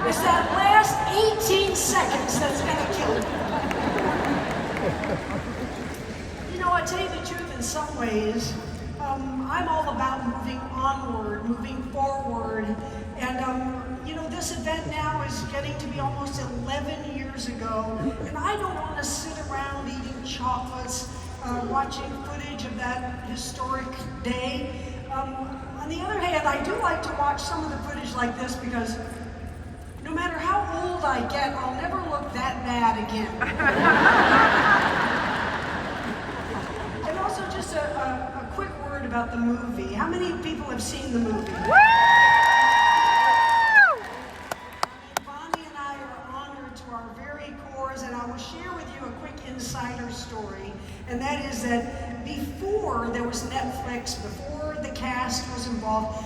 It's that last 18 seconds that's gonna kill it. You know, I tell you the truth, in some ways, I'm all about moving onward, moving forward. And you know, this event now is getting to be almost 11 years ago, and I don't want to sit around eating chocolates, watching footage of that historic day. On the other hand, I do like to watch some of the footage like this because no matter how old I get, I'll never look that bad again. And also just a quick word about the movie. How many people have seen the movie? Bonnie and I are honored to our very cores, and I will share with you a quick insider story, and that is that before there was Netflix, before the cast was involved,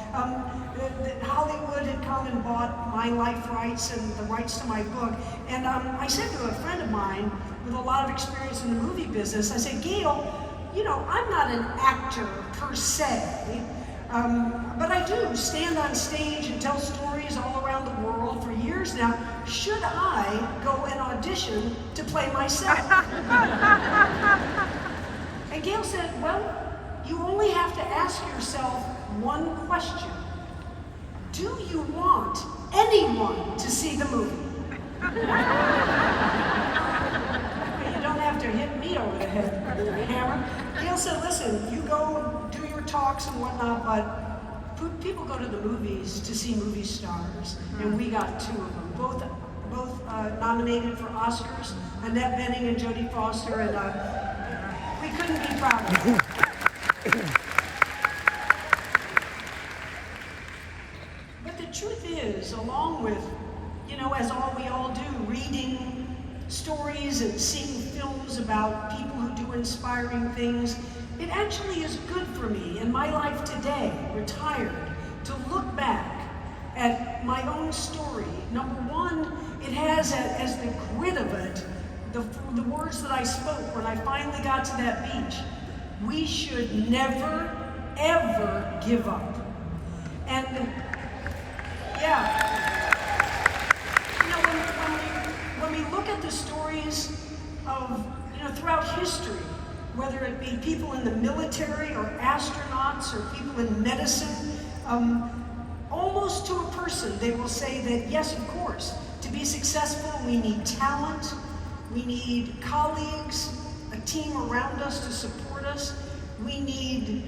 Hollywood had come and bought my life rights and the rights to my book. And I said to a friend of mine with a lot of experience in the movie business, I said, Gail, you know, I'm not an actor per se, but I do stand on stage and tell stories all around the world for years now. Should I go and audition to play myself? And Gail said, well, you only have to ask yourself one question. Do you want anyone to see the movie? You don't have to hit me over the head with a hammer. Gail said, listen, you go do your talks and whatnot, but people go to the movies to see movie stars, and we got two of them, both nominated for Oscars, Annette Bening and Jodie Foster, and we couldn't be prouder of them. But the truth is, along with, you know, as we all do, reading stories and seeing films about people who do inspiring things, it actually is good for me in my life today, retired, to look back at my own story. Number one, it has as the grit of it, the words that I spoke when I finally got to that beach. We should never, ever give up. And yeah, you know, when we look at the stories of, you know, throughout history, whether it be people in the military or astronauts or people in medicine, almost to a person, they will say that, yes, of course, to be successful, we need talent, we need colleagues, a team around us to support us, we need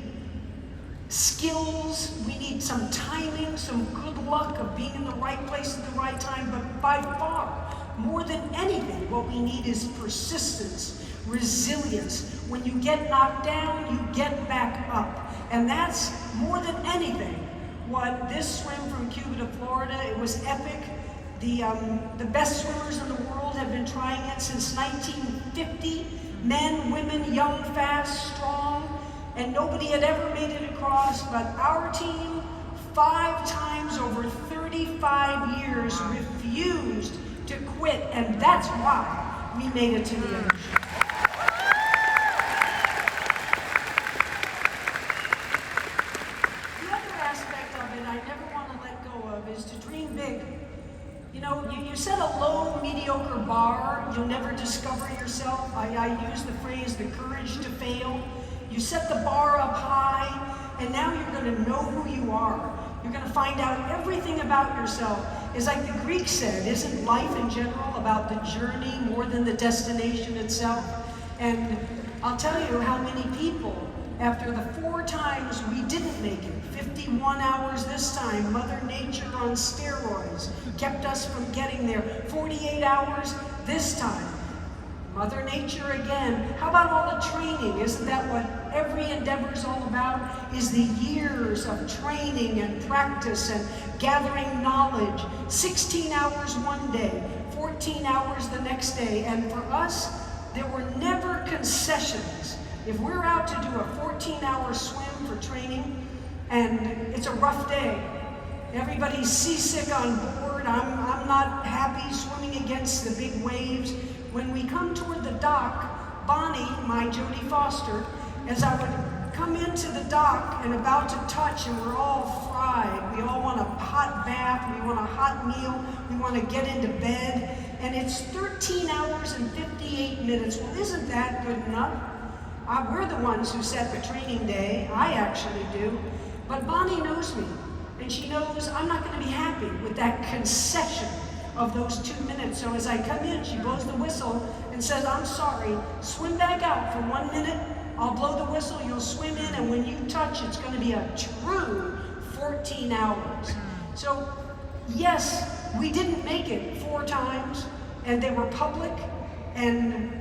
skills, we need some timing, some good luck of being in the right place at the right time, but by far, more than anything, what we need is persistence, resilience. When you get knocked down, you get back up. And that's more than anything what this swim from Cuba to Florida, it was epic. The best swimmers in the world have been trying it since 1950. Men, women, young, fast, strong, and nobody had ever made it across, but our team, 5 times over 35 years, refused to quit, and that's why we made it to the ocean. The other aspect of it I never want to let go of is to dream big. You know, you set a low, mediocre bar, you'll never discover yourself. I use the phrase, the courage to fail. You set the bar up high, and now you're going to know who you are. You're going to find out everything about yourself. It's like the Greeks said, isn't life in general about the journey more than the destination itself? And I'll tell you how many people, after the 4 times we didn't make it, 51 hours this time, Mother Nature on steroids kept us from getting there, 48 hours this time, Mother Nature again. How about all the training? Isn't that what every endeavor is all about? Is the years of training and practice and gathering knowledge. 16 hours one day, 14 hours the next day. And for us, there were never concessions. If we're out to do a 14-hour swim for training and it's a rough day, everybody's seasick on board, I'm not happy swimming against the big waves. When we come toward the dock, Bonnie, my Jodie Foster, as I would come into the dock and about to touch, and we're all fried. We all want a hot bath, we want a hot meal, we want to get into bed, and it's 13 hours and 58 minutes. Well, isn't that good enough? We're the ones who set the training day. I actually do. But Bonnie knows me, and she knows I'm not going to be happy with that concession of those 2 minutes. So as I come in, she blows the whistle and says, I'm sorry, swim back out for 1 minute. I'll blow the whistle, you'll swim in, and when you touch, it's going to be a true 14 hours. So yes, we didn't make it 4 times, and they were public, and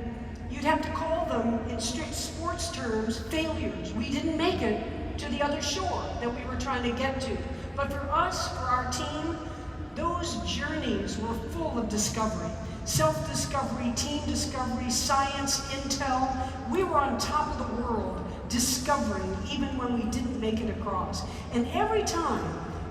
you'd have to call them, in strict sports terms, failures. We didn't make it to the other shore that we were trying to get to. But for us, for our team, those journeys were full of discovery. Self-discovery, team discovery, science, intel. We were on top of the world, discovering even when we didn't make it across. And every time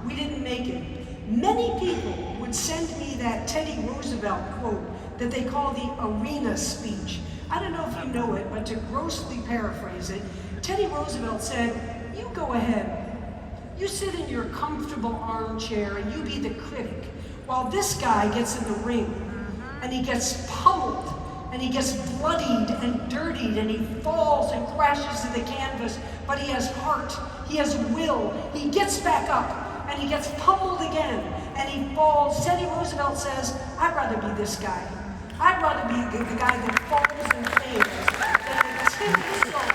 we didn't make it, many people would send me that Teddy Roosevelt quote that they call the arena speech. I don't know if you know it, but to grossly paraphrase it, Teddy Roosevelt said, you go ahead. You sit in your comfortable armchair and you be the critic, while this guy gets in the ring and he gets pummeled and he gets bloodied and dirtied and he falls and crashes to the canvas, but he has heart, he has will, he gets back up and he gets pummeled again and he falls. Teddy Roosevelt says, I'd rather be this guy. I'd rather be the guy that falls and fails than the timid soul.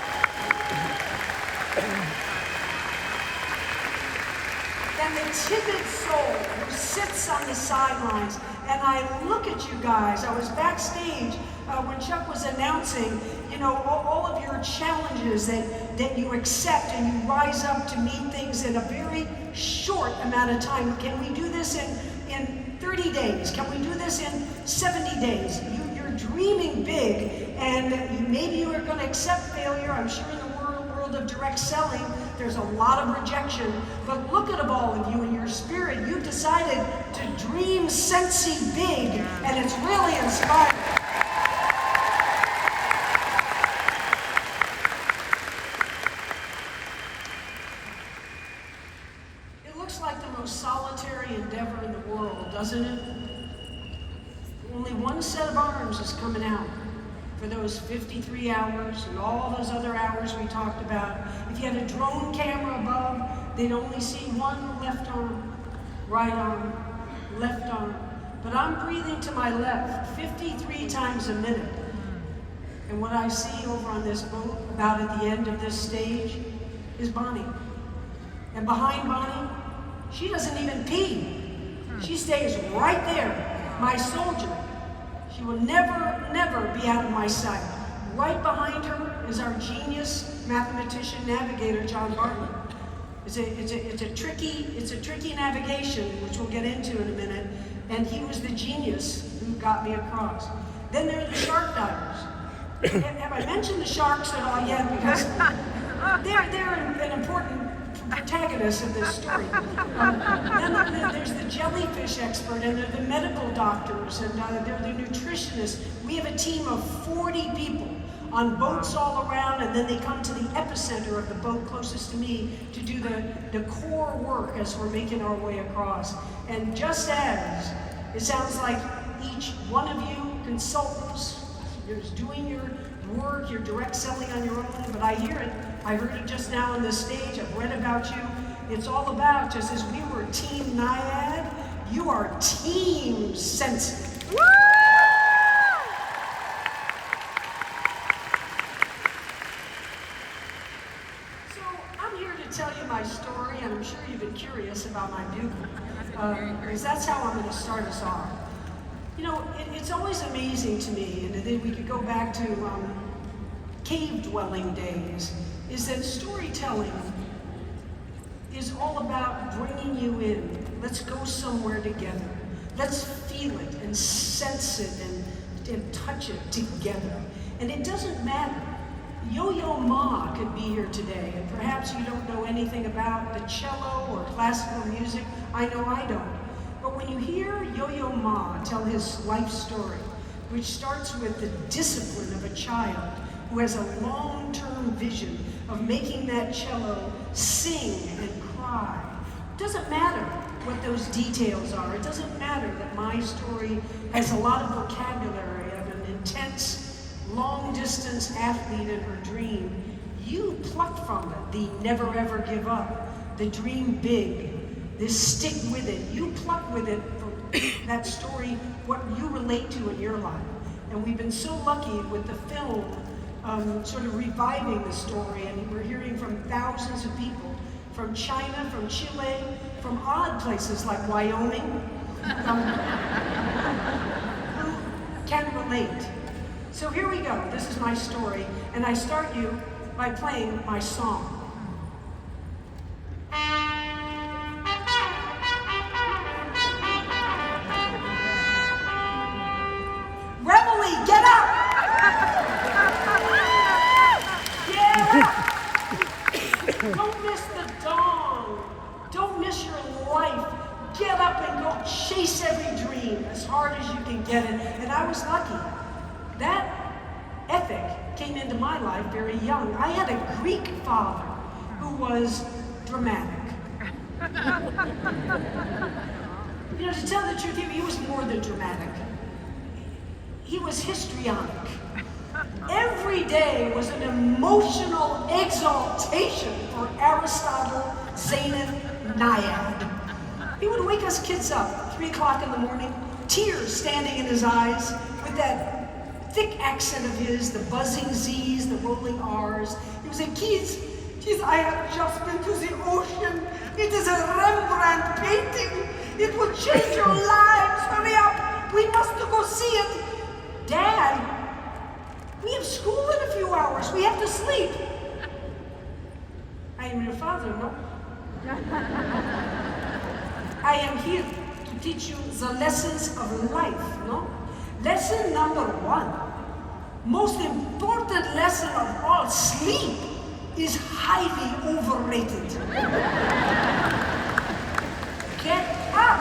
And the timid soul who sits on the sidelines. And I look at you guys. I was backstage when Chuck was announcing, you know, all of your challenges that you accept and you rise up to meet things in a very short amount of time. Can we do this in 30 days? Can we do this in 70 days? You're dreaming big, and maybe you are going to accept failure. I'm sure in the world of direct selling, there's a lot of rejection, but look at all of you in your spirit. You've decided to dream Scentsy big, and it's really inspiring. It looks like the most solitary endeavor in the world, doesn't it? Only one set of arms is coming out for those 53 hours and all those other hours we talked about. If you had a drone camera above, they'd only see one left arm, right arm, left arm. But I'm breathing to my left 53 times a minute. And what I see over on this boat, about at the end of this stage, is Bonnie. And behind Bonnie, she doesn't even pee. She stays right there, my soldier. She will never, never be out of my sight. Right behind her is our genius mathematician navigator, John Barton. It's a tricky navigation, which we'll get into in a minute, and he was the genius who got me across. Then there are the shark divers. Have I mentioned the sharks at all yet? Because they're an important protagonist of this story. Then there's the jellyfish expert, and they're the medical doctors, and they're the nutritionists. We have a team of 40 people on boats all around, and then they come to the epicenter of the boat closest to me to do the core work as we're making our way across. And just as it sounds like each one of you consultants, you're doing your work, you're direct selling on your own, but I hear it. I heard it just now on this stage. I've read about you. It's all about, just as we were Team Nyad, you are Team Scentsy. Woo! So I'm here to tell you my story, and I'm sure you've been curious about my bugle, because that's how I'm going to start us off. You know, it's always amazing to me, and then we could go back to cave dwelling days, is that storytelling is all about bringing you in. Let's go somewhere together. Let's feel it and sense it and touch it together. And it doesn't matter. Yo-Yo Ma could be here today, and perhaps you don't know anything about the cello or classical music. I know I don't. But when you hear Yo-Yo Ma tell his life story, which starts with the discipline of a child who has a long-term vision of making that cello sing and cry. It doesn't matter what those details are. It doesn't matter that my story has a lot of vocabulary of an intense, long-distance athlete in her dream. You pluck from it the never ever give up, the dream big, this stick with it. You pluck with it from that story what you relate to in your life. And we've been so lucky with the film sort of reviving the story, and we're hearing from thousands of people from China, from Chile, from odd places like Wyoming, who can relate. So here we go. This is my story, and I start you by playing my song. Reveille, get up! Get up! Don't miss the dawn. Don't miss your life. Get up and go chase every dream as hard as you can get it. And I was lucky. That ethic came into my life very young. I had a Greek father who was dramatic. You know, to tell the truth, he was more than dramatic. He was histrionic. Every day was an emotional exaltation for Aristotle, Zenith, Nyad. He would wake us kids up, 3 o'clock in the morning, tears standing in his eyes, with that thick accent of his, the buzzing Z's, the rolling R's. He would say, kids, I have just been to the ocean. It is a Rembrandt painting. It will change your lives. Hurry up. We must go see it. Dad, we have school in a few hours. We have to sleep. I am your father, no? I am here to teach you the lessons of life, no? Lesson number 1, most important lesson of all, sleep is highly overrated. Get up!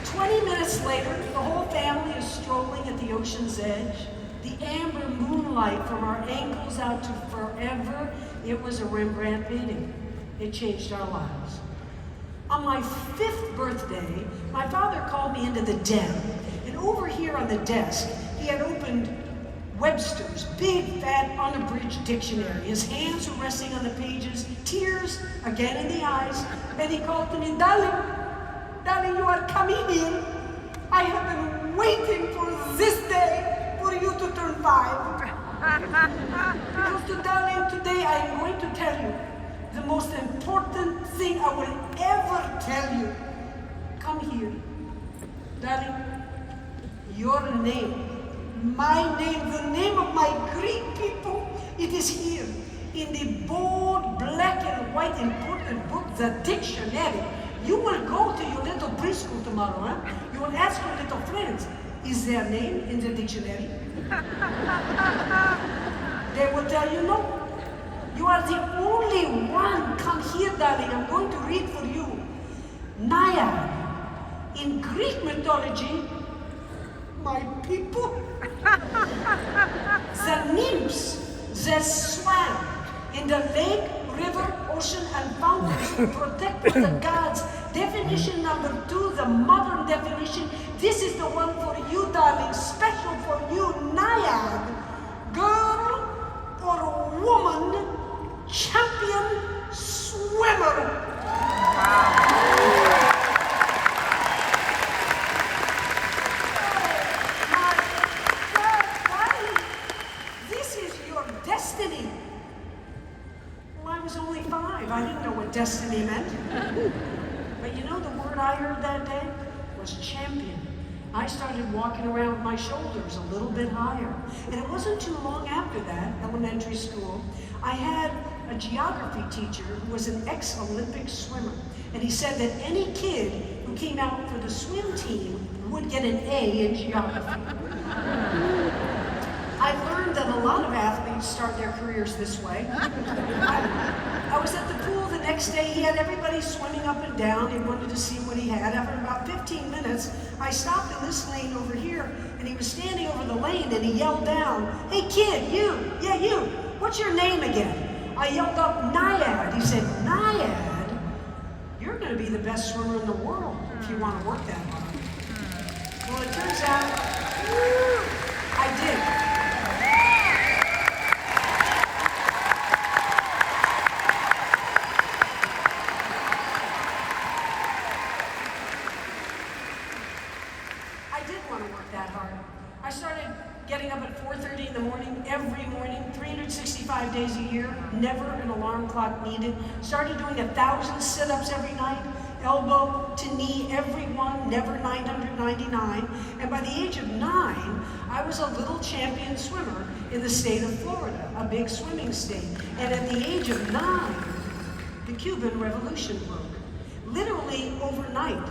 20 minutes later, the whole family is strolling at the ocean's edge. The amber moonlight from our ankles out to forever. It was a Rembrandt painting. It changed our lives. On my 5th birthday, my father called me into the den. And over here on the desk, he had opened Webster's big, fat, unabridged dictionary. His hands were resting on the pages, tears again in the eyes. And he called to me, darling, you are coming in. I have been waiting for this day for you to turn 5. Because darling, today I am going to tell you the most important thing I will ever tell you. Come here. Darling, your name, my name, the name of my Greek people, it is here in the bold black and white important book, the dictionary. You will go to your little preschool tomorrow, huh? You will ask your little friends, is their name in the dictionary? They will tell you no. You are the only one. Come here, darling. I'm going to read for you. Nyad. In Greek mythology, my people, the nymphs that swam in the lake, river, ocean, and fountains to protect the gods. Definition number 2, the modern definition. This is the one for you, darling, special for you, Nyad. Girl or woman, champion swimmer. Wow. This is your destiny. Well, I was only 5. I didn't know what destiny meant. But you know, the word I heard that day was champion. I started walking around with my shoulders a little bit higher. And it wasn't too long after that, elementary school, I had a geography teacher who was an ex-Olympic swimmer. And he said that any kid who came out for the swim team would get an A in geography. I've learned that a lot of athletes start their careers this way. I was at the pool the next day, he had everybody swimming up and down. He wanted to see what he had. After about 15 minutes, I stopped in this lane over here, and he was standing over the lane, and he yelled down, "Hey kid, you, yeah you, what's your name again?" I yelled up, "Nyad." He said, "Nyad? You're going to be the best swimmer in the world if you want to work that hard." Well, it turns out, I did. I started getting up at 4:30 in the morning, every morning, 365 days a year, never an alarm clock needed. Started doing 1,000 sit-ups every night, elbow to knee, every one, never 999. And by the age of 9, I was a little champion swimmer in the state of Florida, a big swimming state. And at the age of 9, the Cuban Revolution broke. Literally overnight.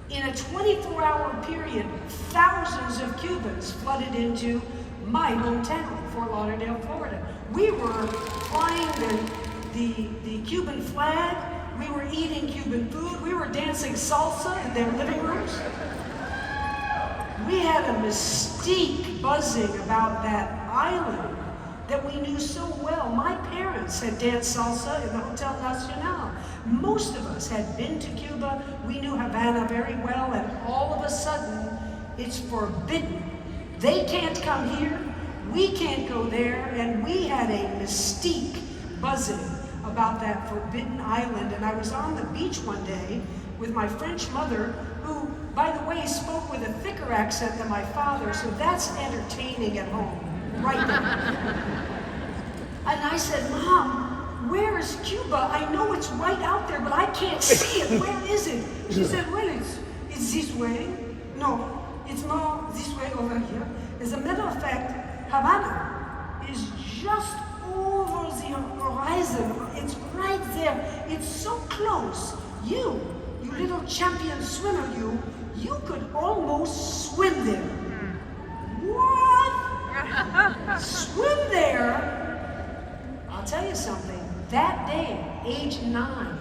In a 24-hour period, thousands of Cubans flooded into my hometown, Fort Lauderdale, Florida. We were flying the Cuban flag. We were eating Cuban food. We were dancing salsa in their living rooms. We had a mystique buzzing about that island that we knew so well. My parents had danced salsa in the Hotel Nacional. Most of us had been to Cuba. We knew Havana very well, and all of a sudden, it's forbidden. They can't come here, we can't go there, and we had a mystique buzzing about that forbidden island. And I was on the beach one day with my French mother, who, by the way, spoke with a thicker accent than my father, so that's entertaining at home, right now. And I said, "Mom, where is Cuba? I know it's right out there, but I can't see it. Where is it?" She said, "Well, it's this way." "No, it's more this way over here." As a matter of fact, Havana is just over the horizon. It's right there. It's so close. You little champion swimmer, you could almost swim there. What? Swim there? I'll tell you something. That day, age 9,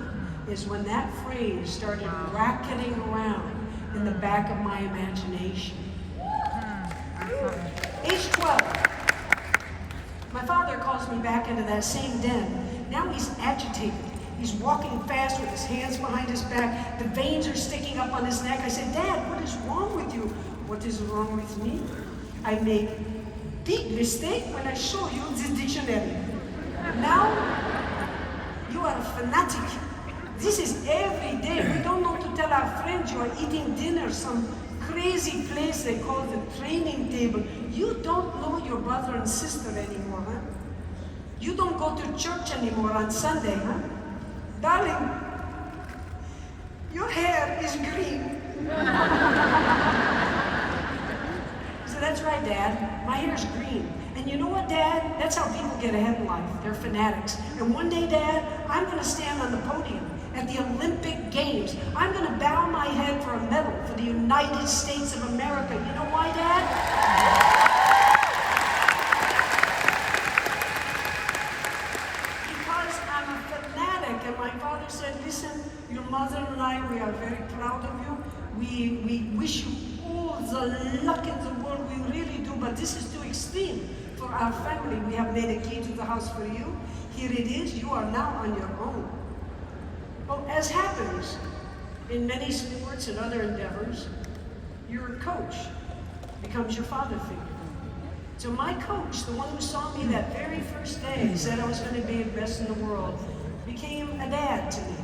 is when that phrase started racketing around in the back of my imagination. Age 12, my father calls me back into that same den. Now he's agitated. He's walking fast with his hands behind his back. The veins are sticking up on his neck. I said, "Dad, what is wrong with you?" "What is wrong with me? I make big mistake when I show you the dictionary. Now, you are a fanatic. This is every day. We don't know to tell our friends you are eating dinner some crazy place they call the training table. You don't know your brother and sister anymore, huh? You don't go to church anymore on Sunday, huh? Darling, your hair is green." So that's right, Dad. My hair's green. And you know what, Dad? That's how people get ahead in life. They're fanatics. And one day, Dad, I'm going to stand on the podium at the Olympic Games. I'm going to bow my head for a medal for the United States of America. You know why, Dad? Because I'm a fanatic. And my father said, "Listen, your mother and I, we are very proud of you. We wish you all the luck in the world. We really do, but this is too extreme for our family. We have made a key to the house for you. Here it is. You are now on your own." Well, as happens in many sports and other endeavors, your coach becomes your father figure. So my coach, the one who saw me that very first day, said I was going to be the best in the world, became a dad to me.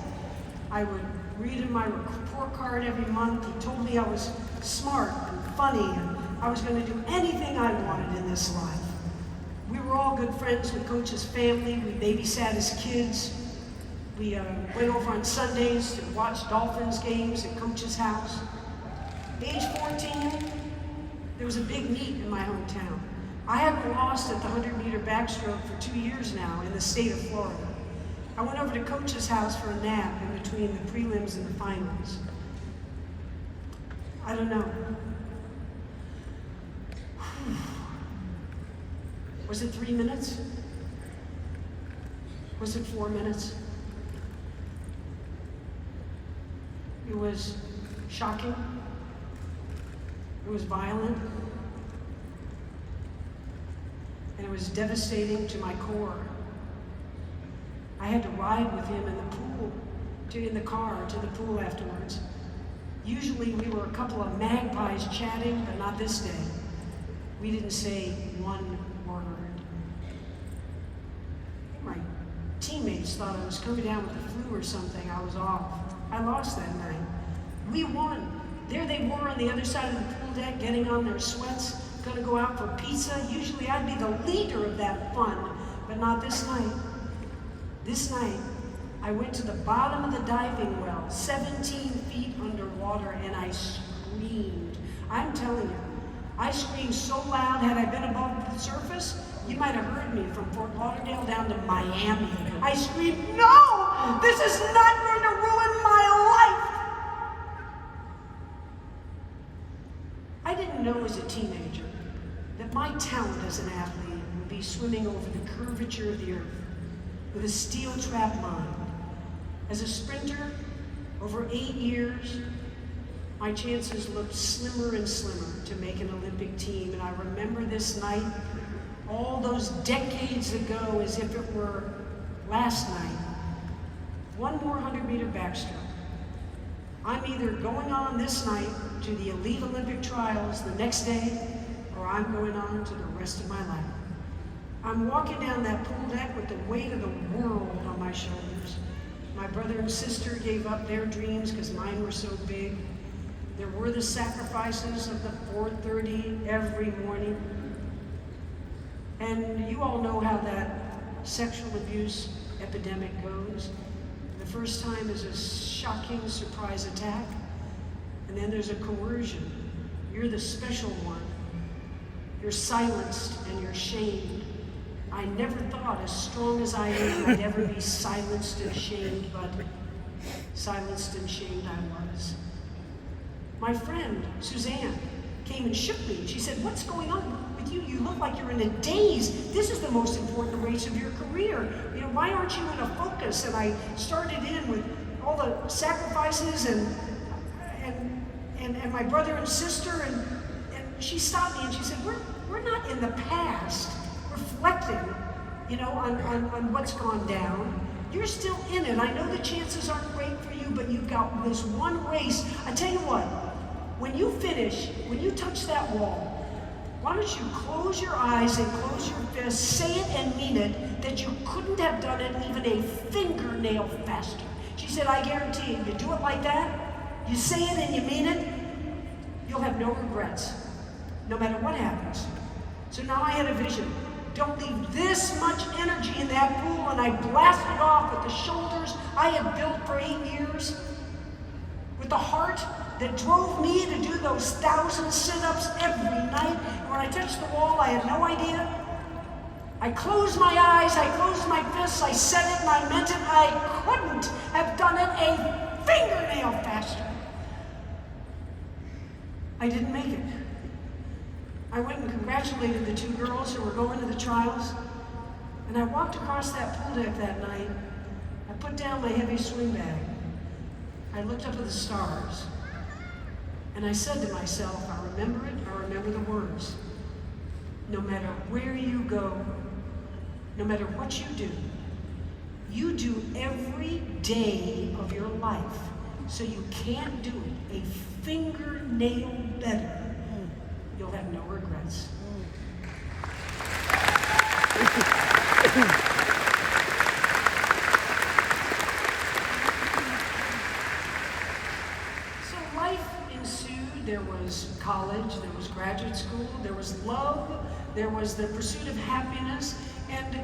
I would read in my report card every month. He told me I was smart and funny, and I was going to do anything I wanted in this life. We were all good friends with Coach's family. We babysat his kids. We went over on Sundays to watch Dolphins games at Coach's house. Age 14, there was a big meet in my hometown. I haven't lost at the 100-meter backstroke for 2 years now in the state of Florida. I went over to Coach's house for a nap in between the prelims and the finals. I don't know. Was it 3 minutes? Was it 4 minutes? was shocking. It was violent. And it was devastating to my core. I had to ride with him in the pool, in the car to the pool afterwards. Usually we were a couple of magpies chatting, but not this day. We didn't say one word. My teammates thought I was coming down with the flu or something. I was off. I lost that night. We won. There they were on the other side of the pool deck, getting on their sweats, gonna go out for pizza. Usually I'd be the leader of that fun, but not this night. This night, I went to the bottom of the diving well, 17 feet underwater, and I screamed. I'm telling you, I screamed so loud, had I been above the surface, you might have heard me from Fort Lauderdale down to Miami. I screamed, no! This is not going to ruin my life! I didn't know as a teenager that my talent as an athlete would be swimming over the curvature of the earth with a steel trap mind. As a sprinter, over 8 years, my chances looked slimmer and slimmer to make an Olympic team. And I remember this night, all those decades ago, as if it were last night. One more 100-meter backstroke. I'm either going on this night to the elite Olympic trials the next day, or I'm going on to the rest of my life. I'm walking down that pool deck with the weight of the world on my shoulders. My brother and sister gave up their dreams because mine were so big. There were the sacrifices of the 4:30 every morning. And you all know how that sexual abuse epidemic goes. The first time is a shocking surprise attack, and then there's a coercion. You're the special one. You're silenced and you're shamed. I never thought, as strong as I am, I'd ever be silenced and shamed, but silenced and shamed I was. My friend, Suzanne, came and shook me. She said, what's going on with you? You look like you're in a daze. This is the most important race of your career. You know, why aren't you in a focus? And I started in with all the sacrifices and my brother and sister, and she stopped me and she said, we're not in the past reflecting, you know, on what's gone down. You're still in it. I know the chances aren't great for you, but you've got this one race. I tell you what, when you finish, when you touch that wall, why don't you close your eyes and close your fists, say it and mean it, that you couldn't have done it even a fingernail faster. She said, I guarantee you do it like that, you say it and you mean it, you'll have no regrets, no matter what happens. So now I had a vision. Don't leave this much energy in that pool, and I blasted off with the shoulders I had built for 8 years, with the heart that drove me to do those 1,000 sit-ups every night. And when I touched the wall, I had no idea. I closed my eyes, I closed my fists, I said it and I meant it. I couldn't have done it a fingernail faster. I didn't make it. I went and congratulated the 2 girls who were going to the trials, and I walked across that pool deck that night. I put down my heavy swim bag. I looked up at the stars, and I said to myself, I remember it, I remember the words. No matter where you go, no matter what you do every day of your life, so you can't do it a fingernail better. You'll have no regrets. So life ensued. There was college, there was graduate school, there was love, there was the pursuit of happiness, and in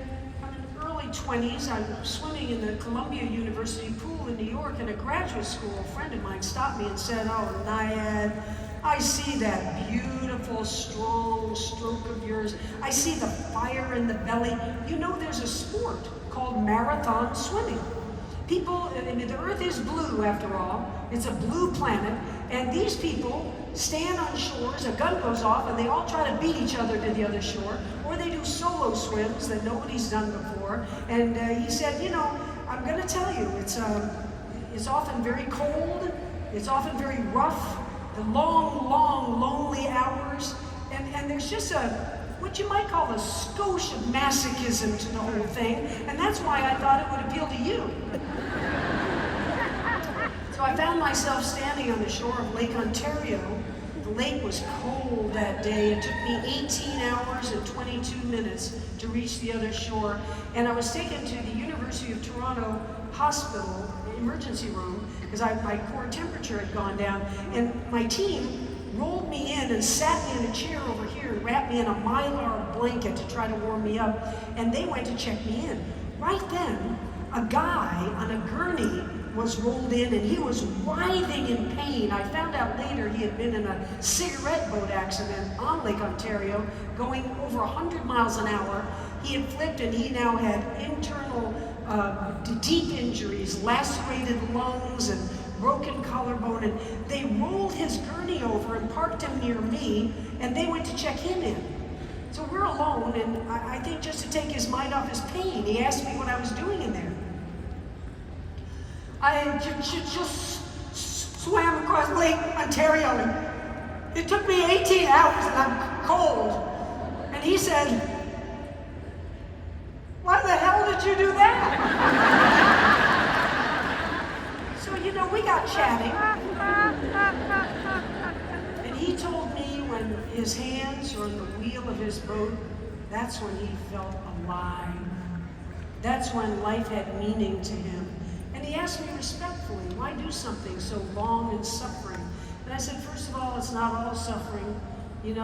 the early 20s, I was swimming in the Columbia University pool in New York, and a graduate school friend of mine stopped me and said, oh, Nyad, I see that beautiful, strong stroke of yours. I see the fire in the belly. You know, there's a sport called marathon swimming. People, I mean, the earth is blue after all. It's a blue planet. And these people stand on shores, a gun goes off, and they all try to beat each other to the other shore. Or they do solo swims that nobody's done before. And he said, you know, I'm going to tell you, it's often very cold. It's often very rough, the long, long, lonely hours, and there's just what you might call a skosh of masochism to the whole thing, and that's why I thought it would appeal to you. So I found myself standing on the shore of Lake Ontario. The lake was cold that day. It took me 18 hours and 22 minutes to reach the other shore, and I was taken to the University of Toronto Hospital emergency room because my core temperature had gone down, and my team rolled me in and sat me in a chair over here and wrapped me in a mylar blanket to try to warm me up, and they went to check me in. Right then, a guy on a gurney was rolled in, and he was writhing in pain. I found out later he had been in a cigarette boat accident on Lake Ontario going over 100 miles an hour. He had flipped, and he now had internal deep injuries, lacerated lungs, and broken collarbone, and they rolled his gurney over and parked him near me, and they went to check him in. So we're alone, and I think just to take his mind off his pain, he asked me what I was doing in there. I just swam across Lake Ontario, and it took me 18 hours, and I'm cold. And he said, "Why the hell did you do that?" So, we got chatting. And he told me when his hands were on the wheel of his boat, that's when he felt alive. That's when life had meaning to him. And he asked me respectfully, why do something so long and suffering? And I said, first of all, it's not all suffering. You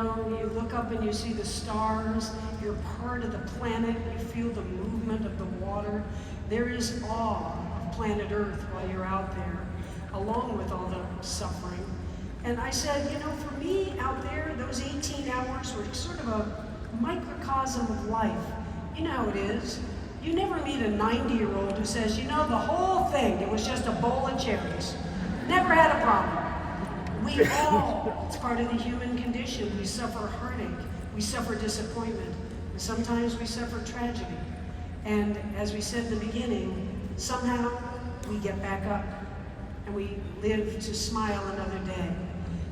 look up and you see the stars, you're part of the planet, you feel the movement of the water. There is awe of planet Earth while you're out there, along with all the suffering. And I said, for me out there, those 18 hours were sort of a microcosm of life. You know how it is. You never meet a 90-year-old who says, the whole thing, it was just a bowl of cherries. Never had a problem. We all, it's part of the human condition. We suffer heartache, we suffer disappointment, and sometimes we suffer tragedy. And as we said in the beginning, somehow we get back up and we live to smile another day.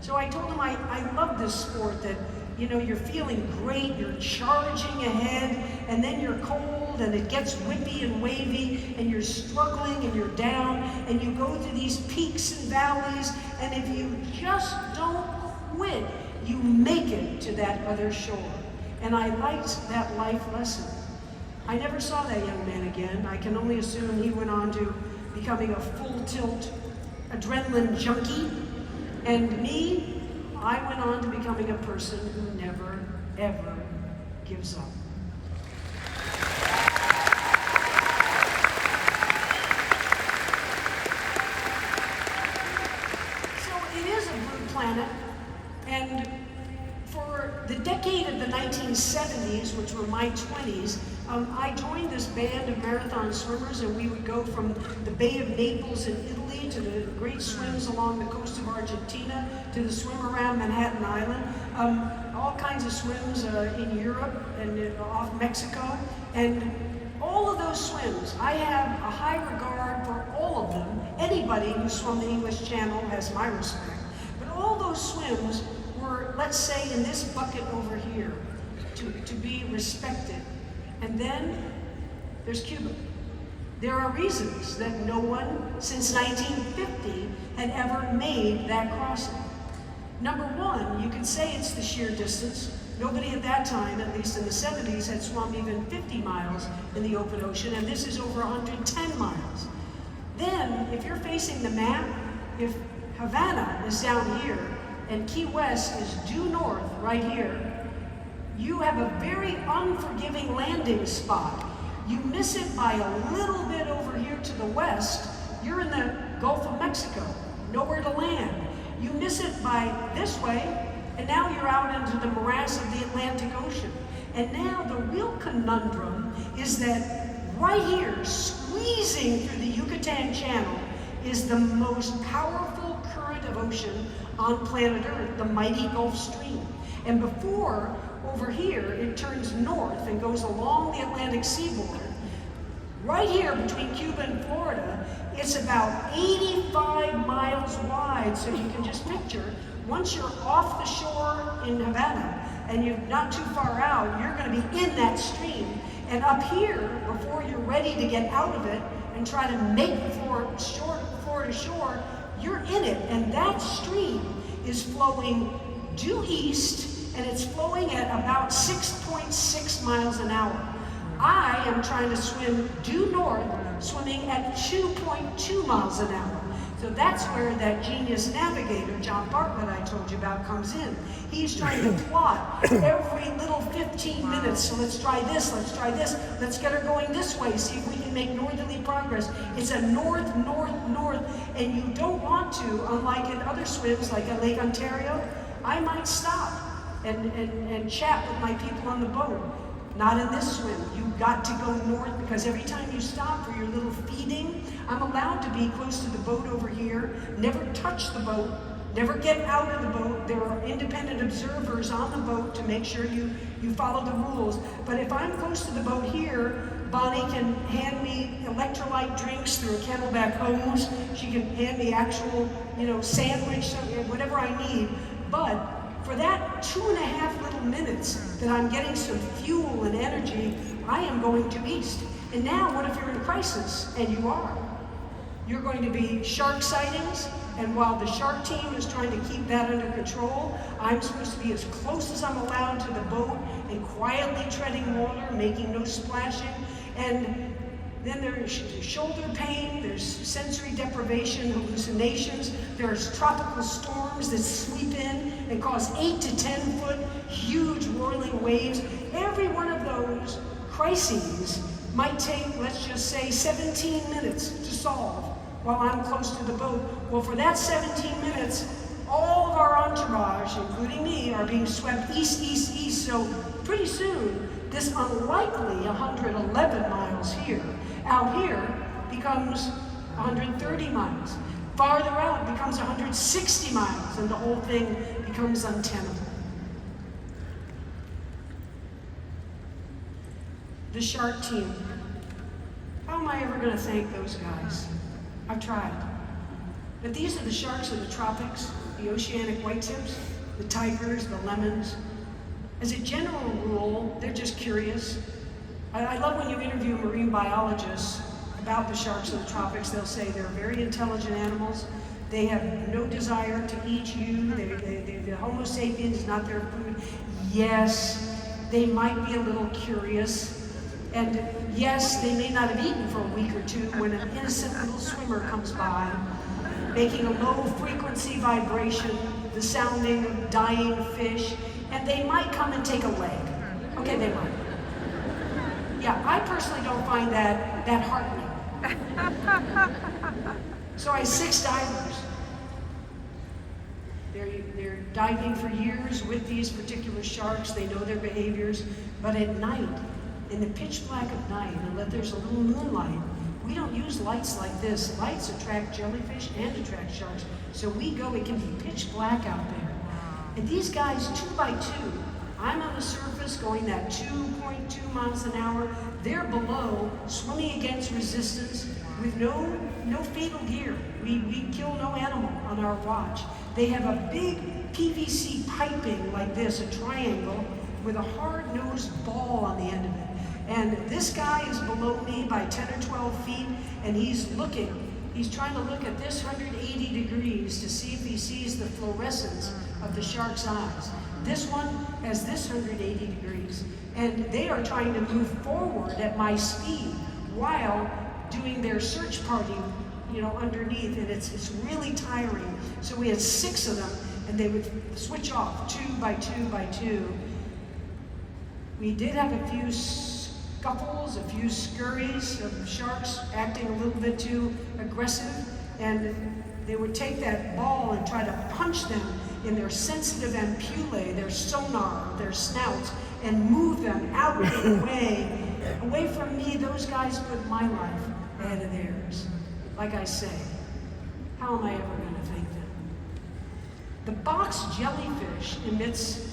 So I told him I love this sport that, you're feeling great, you're charging ahead, and then you're cold and it gets whippy and wavy, and you're struggling and you're down, and you go through these peaks and valleys, and if you just don't quit, you make it to that other shore. And I liked that life lesson. I never saw that young man again. I can only assume he went on to becoming a full-tilt adrenaline junkie, and me, I went on to becoming a person who never, ever gives up. So it is a blue planet, and for the decade of the 1970s, which were my 20s, I joined this band of marathon swimmers, and we would go from the Bay of Naples in Italy to the great swims along the coast of Argentina to the swim around Manhattan Island, all kinds of swims in Europe and off Mexico. And all of those swims, I have a high regard for all of them. Anybody who swum the English Channel has my respect. But all those swims were, let's say, in this bucket over here, to be respected. And then there's Cuba. There are reasons that no one since 1950 had ever made that crossing. Number one, you can say it's the sheer distance. Nobody at that time, at least in the 70s, had swum even 50 miles in the open ocean, and this is over 110 miles. Then, if you're facing the map, if Havana is down here and Key West is due north right here, you have a very unforgiving landing spot. You miss it by a little bit over here to the west, you're in the Gulf of Mexico, nowhere to land. You miss it by this way, and now you're out into the morass of the Atlantic Ocean. And now the real conundrum is that right here, squeezing through the Yucatan Channel, is the most powerful current of ocean on planet Earth, the mighty Gulf Stream. And before, over here, it turns north and goes along the Atlantic seaboard. Right here between Cuba and Florida It's about 85 miles wide, so you can just picture, once you're off the shore in Havana and you're not too far out, you're going to be in that stream. And up here, before you're ready to get out of it and try to make Florida to shore, you're in it. And that stream is flowing due east, and it's flowing at about 6.6 miles an hour. I am trying to swim due north, swimming at 2.2 miles an hour. So that's where that genius navigator, John Bartlett, I told you about, comes in. He's trying to plot every little 15 minutes. So let's try this, let's get her going this way, see if we can make northerly progress. It's a north, north, north, and you don't want to, unlike in other swims, like at Lake Ontario, I might stop and chat with my people on the boat. Not in this swim. You've got to go north, because every time you stop for your little feeding, I'm allowed to be close to the boat over here, never touch the boat, never get out of the boat. There are independent observers on the boat to make sure you follow the rules. But if I'm close to the boat here, Bonnie can hand me electrolyte drinks through a Camelback hose. She can hand me actual, sandwich, whatever I need. But for that 2.5 little minutes that I'm getting some fuel and energy, I am going due east. And now, what if you're in crisis? And you are. You're going to be shark sightings, and while the shark team is trying to keep that under control, I'm supposed to be as close as I'm allowed to the boat and quietly treading water, making no splashing. And then there's shoulder pain, there's sensory deprivation, hallucinations, there's tropical storms that sweep in and cause 8 to 10 foot huge whirling waves. Every one of those crises might take, let's just say, 17 minutes to solve while I'm close to the boat. Well, for that 17 minutes, all of our entourage, including me, are being swept east, east, east. So pretty soon, this unlikely 111 miles out here becomes 130 miles. Farther out becomes 160 miles, and the whole thing becomes untenable. The shark team. How am I ever going to thank those guys? I've tried. But these are the sharks of the tropics, the oceanic whitetips, the tigers, the lemons. As a general rule, they're just curious. I love when you interview marine biologists about the sharks of the tropics. They'll say they're very intelligent animals. They have no desire to eat you. The Homo sapiens is not their food. Yes, they might be a little curious. And yes, they may not have eaten for a week or two when an innocent little swimmer comes by, making a low frequency vibration, the sounding of dying fish, and they might come and take a leg. Okay, they might. Yeah, I personally don't find that heartening. So I have 6 divers. They're diving for years with these particular sharks. They know their behaviors, but at night, in the pitch black of night, unless there's a little moonlight, we don't use lights like this. Lights attract jellyfish and attract sharks. So we go, it can be pitch black out there. And these guys, 2 by 2, I'm on the surface going that 2.2 miles an hour. They're below, swimming against resistance with no fatal gear. We kill no animal on our watch. They have a big PVC piping like this, a triangle, with a hard-nosed ball on the end of it. And this guy is below me by 10 or 12 feet, and he's trying to look at this 180 degrees to see if he sees the fluorescence of the shark's eyes. This one has this 180 degrees, and they are trying to move forward at my speed while doing their search party, underneath, and it's really tiring. So we had 6 of them, and they would switch off 2 by 2 by 2. We did have a few scuffles, a few scurries of sharks acting a little bit too aggressive, and they would take that ball and try to punch them in their sensitive ampullae, their sonar, their snouts, and move them out and away from me. Those guys put my life ahead of theirs. Like I say, how am I ever going to thank them? The box jellyfish emits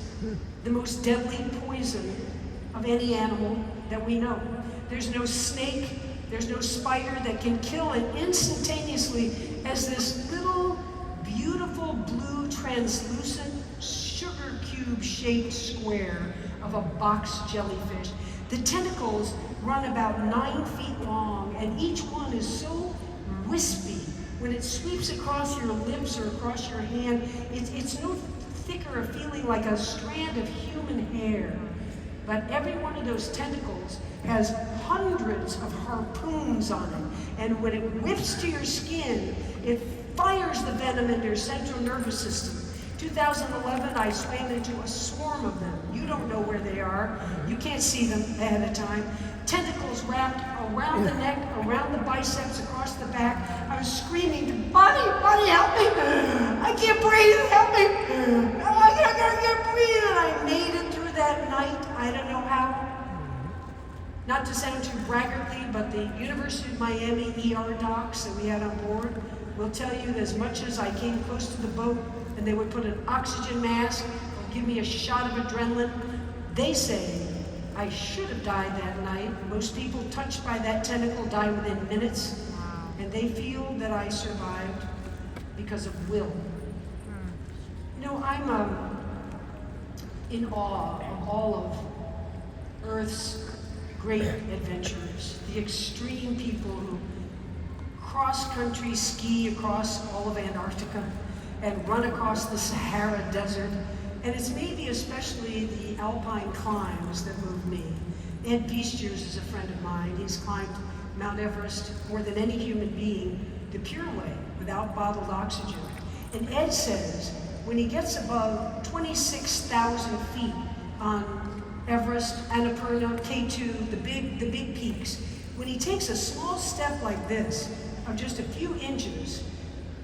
the most deadly poison of any animal that we know. There's no snake There's no spider that can kill it instantaneously as this little beautiful blue translucent sugar cube shaped square of a box jellyfish. The tentacles run about 9 feet long, and each one is so wispy. When it sweeps across your lips or across your hand, it's no thicker a feeling like a strand of human hair. But every one of those tentacles has hundreds of harpoons on it. And when it whips to your skin, it fires the venom into your central nervous system. 2011, I swam into a swarm of them. You don't know where they are. You can't see them ahead of time. Tentacles wrapped around the neck, around the biceps, across the back. I was screaming, Bonnie, help me! I can't breathe, help me! I can't breathe! And I made it through that night. I don't know how. Not to sound too braggartly, but the University of Miami ER docs that we had on board will tell you that as much as I came close to the boat and they would put an oxygen mask or give me a shot of adrenaline, they say I should have died that night. Most people touched by that tentacle die within minutes, and they feel that I survived because of will. You know, I'm in awe of all of Earth's great adventurers, the extreme people who cross-country ski across all of Antarctica and run across the Sahara Desert. And it's maybe especially the alpine climbs that move me. Ed Beestiers is a friend of mine. He's climbed Mount Everest more than any human being the pure way, without bottled oxygen. And Ed says when he gets above 26,000 feet on Everest, Annapurna, K2, the big peaks, when he takes a small step like this of just a few inches,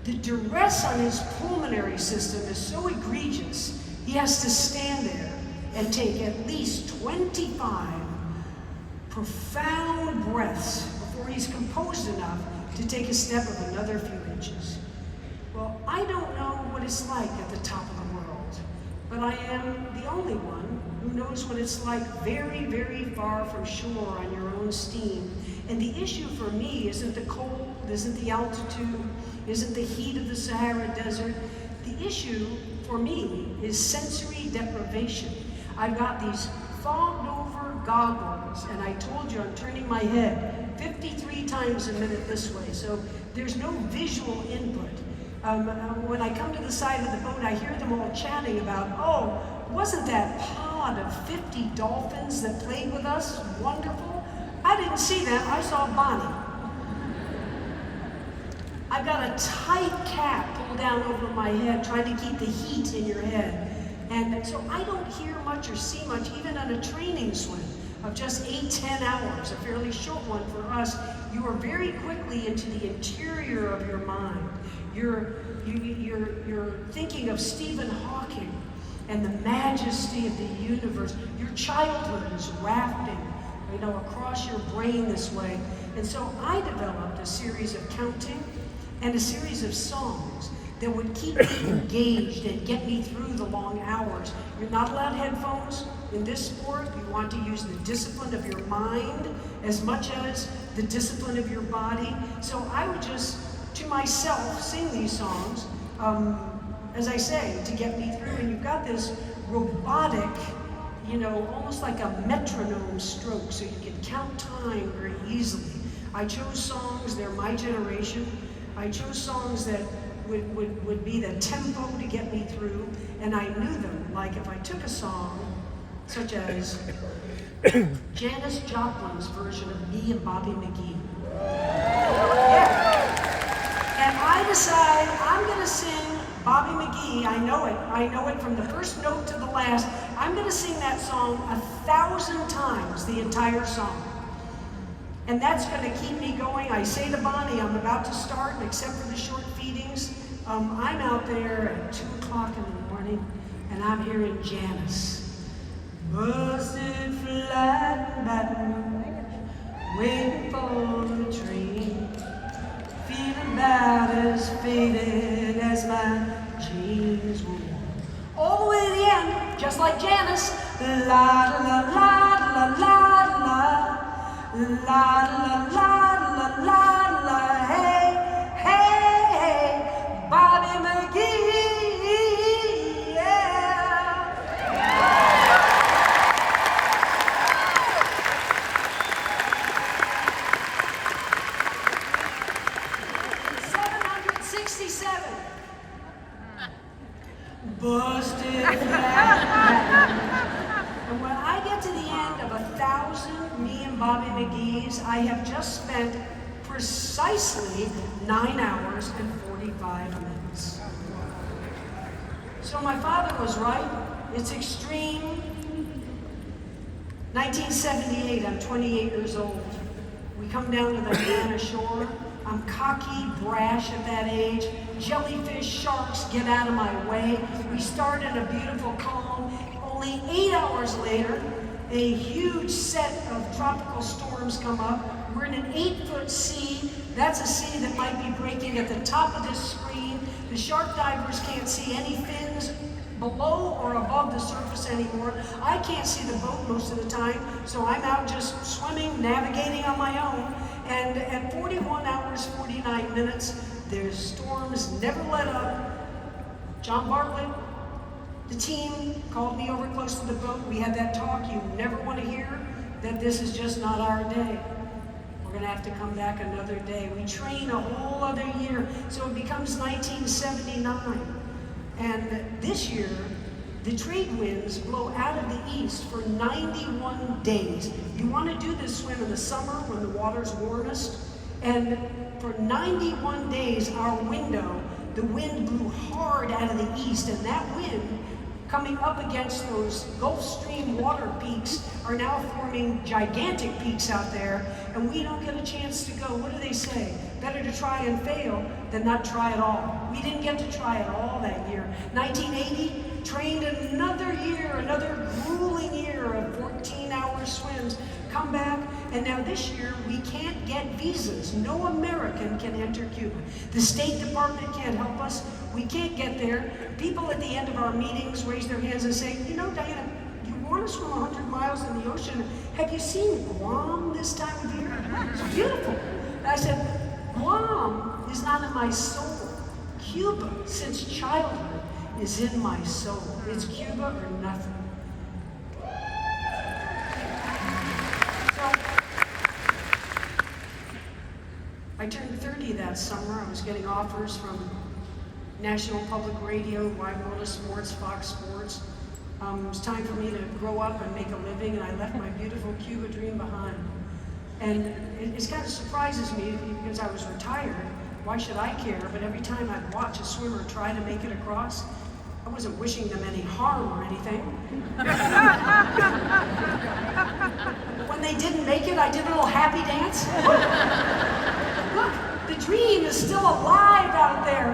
the duress on his pulmonary system is so egregious, he has to stand there and take at least 25 profound breaths before he's composed enough to take a step of another few inches. Well, I don't know what it's like at the top of the world, but I am the only one who knows what it's like very, very far from shore on your own steam. And the issue for me isn't the cold, isn't the altitude, isn't the heat of the Sahara Desert. The issue for me is sensory deprivation. I've got these fogged over goggles, and I told you I'm turning my head 53 times a minute this way, so there's no visual input. When I come to the side of the boat, I hear them all chatting about, oh, wasn't that pod of 50 dolphins that played with us wonderful? I didn't see them, I saw Bonnie. I've got a tight cap pulled down over my head, trying to keep the heat in your head. And so I don't hear much or see much, even on a training swim of just 8-10 hours, a fairly short one for us. You are very quickly into the interior of your mind. You're thinking of Stephen Hawking and the majesty of the universe. Your childhood is rafting, across your brain this way. And so I developed a series of counting and a series of songs that would keep me engaged and get me through the long hours. You're not allowed headphones in this sport. You want to use the discipline of your mind as much as the discipline of your body. So I would just, to myself, sing these songs, as I say, to get me through. And you've got this robotic, almost like a metronome stroke, so you can count time very easily. I chose songs, they're my generation. I chose songs that would be the tempo to get me through, and I knew them. Like if I took a song, such as Janis Joplin's version of Me and Bobby McGee. Yeah. And I decide I'm gonna sing Bobby McGee, I know it from the first note to the last. I'm gonna sing that song 1,000 times, the entire song. And that's going to keep me going. I say to Bonnie, I'm about to start, and except for the short feedings, I'm out there at 2 o'clock in the morning, and I'm hearing Janis. Busted flat in Baton Rouge, waiting for the train, feeling about as faded as my jeans were worn. All the way to the end, just like Janis. La la la la la la la. La la la la la la, hey, hey, hey, Bobby McGee, yeah. 767. Busted flat. And when I get to the end of 1,000 me and Bobby McGee's, I have just spent precisely 9 hours and 45 minutes. So my father was right. It's extreme. 1978, I'm 28 years old. We come down to the Havana shore. I'm cocky, brash at that age. Jellyfish, sharks get out of my way. We start in a beautiful calm. Only 8 hours later, a huge set of tropical storms come up. We're in an 8-foot sea. That's a sea that might be breaking at the top of this screen. The shark divers can't see any fins below or above the surface anymore. I can't see the boat most of the time, so I'm out just swimming, navigating on my own. And at 41 hours, 49 minutes, the storms never let up. John Bartlett, the team, called me over close to the boat. We had that talk. You never want to hear that this is just not our day. We're going to have to come back another day. We train a whole other year, so it becomes 1979. And this year, the trade winds blow out of the east for 91 days. You want to do this swim in the summer when the water's warmest. And for 91 days, our window, the wind blew hard out of the east, and that wind coming up against those Gulf Stream water peaks are now forming gigantic peaks out there, and we don't get a chance to go. What do they say? Better to try and fail than not try at all. We didn't get to try at all that year. 1980, trained another year, another grueling year of 14-hour swims. Come back, and now this year we can't get visas. No American can enter Cuba. The State Department can't help us. We can't get there. People at the end of our meetings raise their hands and say, you know, Diana, you want to swim 100 miles in the ocean. Have you seen Guam this time of year? It's beautiful. And I said, Guam is not in my soul. Cuba, since childhood, is in my soul. It's Cuba or nothing. I turned 30 that summer. I was getting offers from National Public Radio, Wide World of Sports, Fox Sports. It was time for me to grow up and make a living, and I left my beautiful Cuba dream behind. And it kind of surprises me because I was retired. Why should I care? But every time I'd watch a swimmer try to make it across, I wasn't wishing them any harm or anything. When they didn't make it, I did a little happy dance. Look, the dream is still alive out there.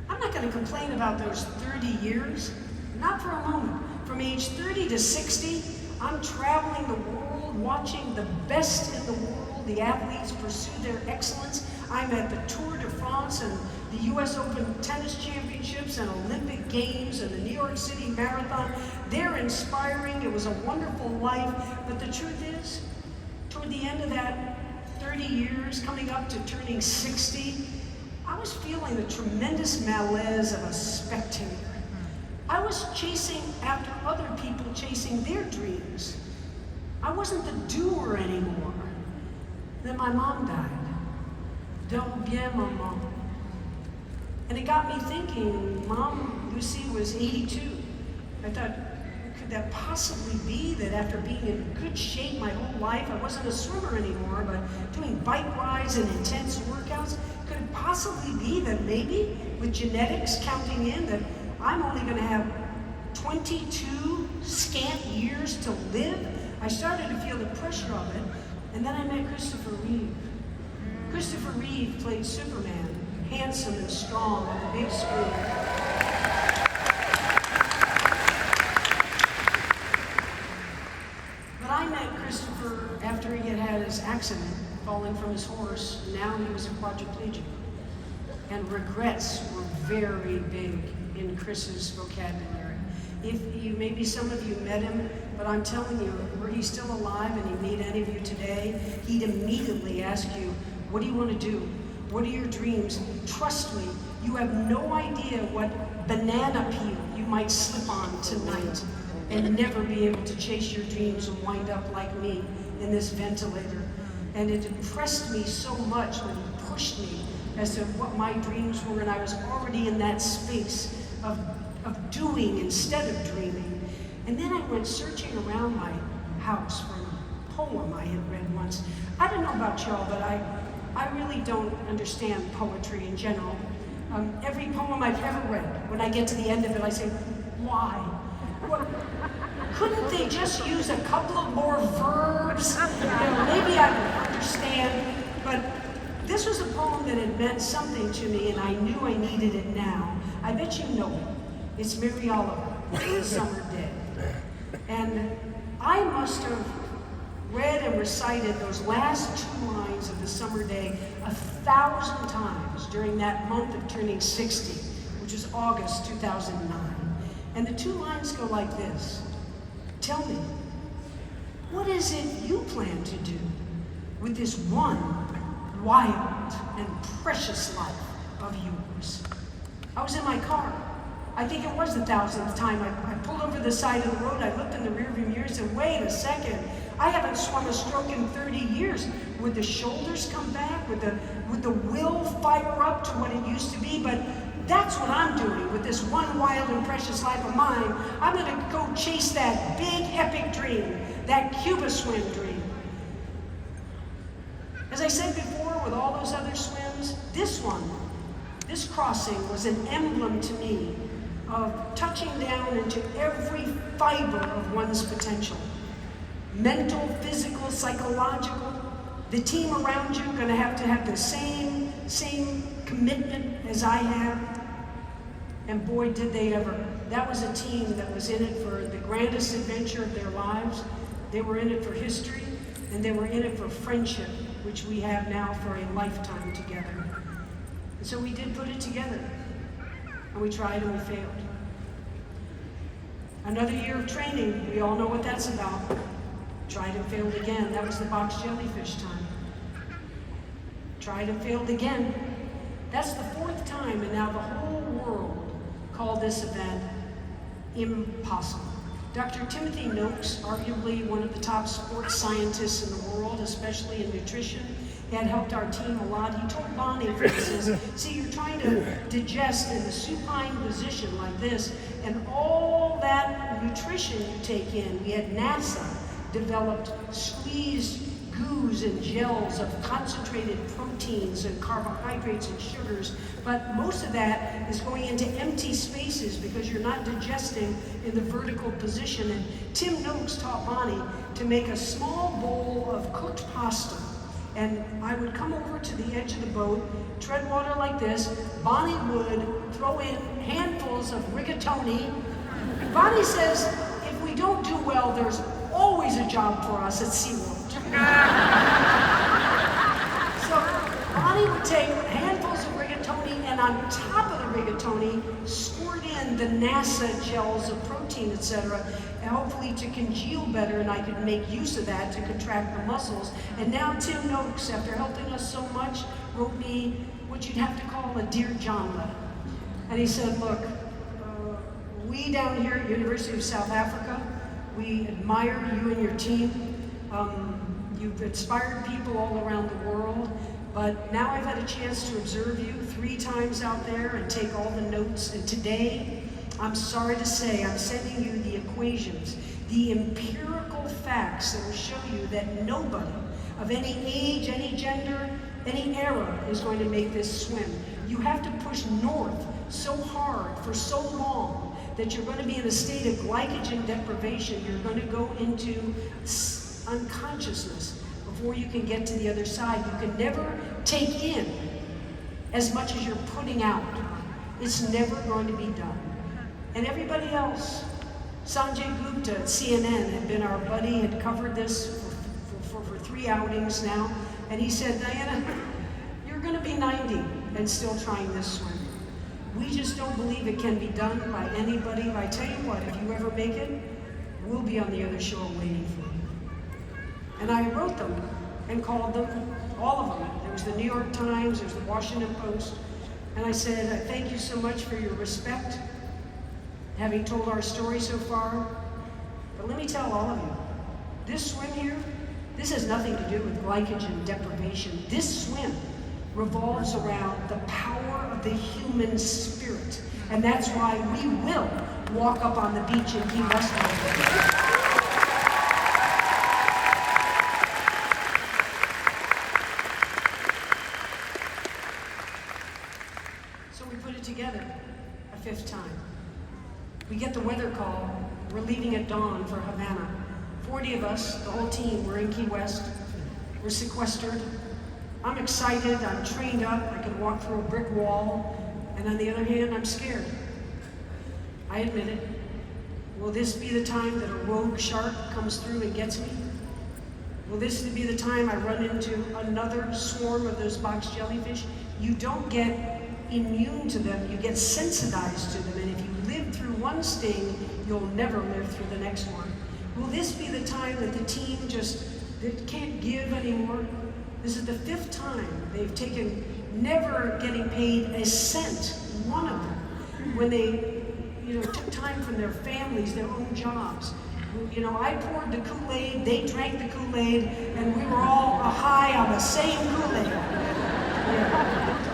I'm not going to complain about those 30 years, not for a moment. From age 30 to 60, I'm traveling the world, watching the best in the world, the athletes pursue their excellence. I'm at the Tour de France and the US Open Tennis Championships and Olympic Games and the New York City Marathon. They're inspiring. It was a wonderful life. But the truth is, toward the end of that 30 years, coming up to turning 60, I was feeling the tremendous malaise of a spectator. I was chasing after other people chasing their dreams. I wasn't the doer anymore. Then my mom died. Don't bien, maman. And it got me thinking, Mom, Lucy was 82. I thought, could that possibly be that after being in good shape my whole life, I wasn't a swimmer anymore, but doing bike rides and intense workouts? Could it possibly be that maybe with genetics counting in that I'm only going to have 22 scant years to live? I started to feel the pressure of it, and then I met Christopher Reeve. Christopher Reeve played Superman, handsome and strong on the big screen. But I met Christopher after he had had his accident, falling from his horse. Now he was a quadriplegic. And regrets were very big in Chris's vocabulary. If you, maybe some of you met him, but I'm telling you, were he still alive and he meet any of you today, he'd immediately ask you, what do you want to do? What are your dreams? Trust me, you have no idea what banana peel you might slip on tonight and never be able to chase your dreams and wind up like me in this ventilator. And it impressed me so much when he pushed me as to what my dreams were, and I was already in that space of doing instead of dreaming. And then I went searching around my house for a poem I had read once. I don't know about y'all, but I really don't understand poetry in general. Every poem I've ever read, when I get to the end of it, I say, why? What? Couldn't they just use a couple of more verbs? Maybe I would understand, but this was a poem that had meant something to me, and I knew I needed it now. I bet you know it. It's Mary Oliver, The Summer Day. And I must have read and recited those last 2 lines of The Summer Day 1,000 times during that month of turning 60, which is August 2009. And the 2 lines go like this. Tell me, what is it you plan to do with this one wild and precious life of yours? I was in my car. I think it was the 1,000th time. I pulled over the side of the road. I looked in the rearview mirror and said, wait a second. I haven't swum a stroke in 30 years. Would the shoulders come back? Would the will fire up to what it used to be? But that's what I'm doing with this one wild and precious life of mine. I'm going to go chase that big epic dream, that Cuba swim dream. As I said before, with all those other swims, this crossing was an emblem to me of touching down into every fiber of one's potential. Mental, physical, psychological. The team around you are going to have the same commitment as I have. And boy, did they ever. That was a team that was in it for the grandest adventure of their lives. They were in it for history, and they were in it for friendship, which we have now for a lifetime together. And so we did put it together, and we tried and we failed. Another year of training, we all know what that's about. Tried and failed again. That was the box jellyfish time. Tried and failed again. That's the 4th time, and now the whole world called this event impossible. Dr. Timothy Noakes, arguably one of the top sports scientists in the world, especially in nutrition, he had helped our team a lot. He told Bonnie, for instance, see, you're trying to digest in the supine position like this, and all that nutrition you take in, we had NASA developed squeezed goos and gels of concentrated proteins and carbohydrates and sugars, but most of that is going into empty spaces because you're not digesting in the vertical position. And Tim Noakes taught Bonnie to make a small bowl of cooked pasta. And I would come over to the edge of the boat, tread water like this. Bonnie would throw in handfuls of rigatoni. Bonnie says, if we don't do well, there's always a job for us at SeaWorld. So Bonnie would take handfuls of rigatoni, and on top of the rigatoni, squirt in the NASA gels of protein, etc., and hopefully to congeal better, and I could make use of that to contract the muscles. And now Tim Noakes, after helping us so much, wrote me what you'd have to call a Dear John letter. And he said, look, we down here at University of South Africa, we admire you and your team. You've inspired people all around the world, but now I've had a chance to observe you 3 times out there and take all the notes, and today, I'm sorry to say, I'm sending you the equations, the empirical facts that will show you that nobody of any age, any gender, any era is going to make this swim. You have to push north so hard for so long that you're going to be in a state of glycogen deprivation. You're going to go into unconsciousness before you can get to the other side. You can never take in as much as you're putting out. It's never going to be done. And everybody else, Sanjay Gupta at CNN had been our buddy, had covered this for 3 outings now, and he said, Diana, you're going to be 90 and still trying this swim. We just don't believe it can be done by anybody. I tell you what, if you ever make it, we'll be on the other shore waiting for you. And I wrote them and called them, all of them. There was the New York Times, there was the Washington Post. And I said, I thank you so much for your respect, having told our story so far. But let me tell all of you, this swim here, this has nothing to do with glycogen deprivation. This swim revolves around the power of the human spirit. And that's why we will walk up on the beach in Key West. So we put it together a fifth time. We get the weather call. We're leaving at dawn for Havana. 40 of us, the whole team, we're in Key West. We're sequestered. I'm excited, I'm trained up, I can walk through a brick wall, and on the other hand, I'm scared. I admit it. Will this be the time that a rogue shark comes through and gets me? Will this be the time I run into another swarm of those box jellyfish? You don't get immune to them, you get sensitized to them, and if you live through one sting, you'll never live through the next one. Will this be the time that the team that can't give anymore? This is the fifth time they've taken, never getting paid a cent, one of them, when they, took time from their families, their own jobs. I poured the Kool-Aid, they drank the Kool-Aid, and we were all high on the same Kool-Aid. Yeah.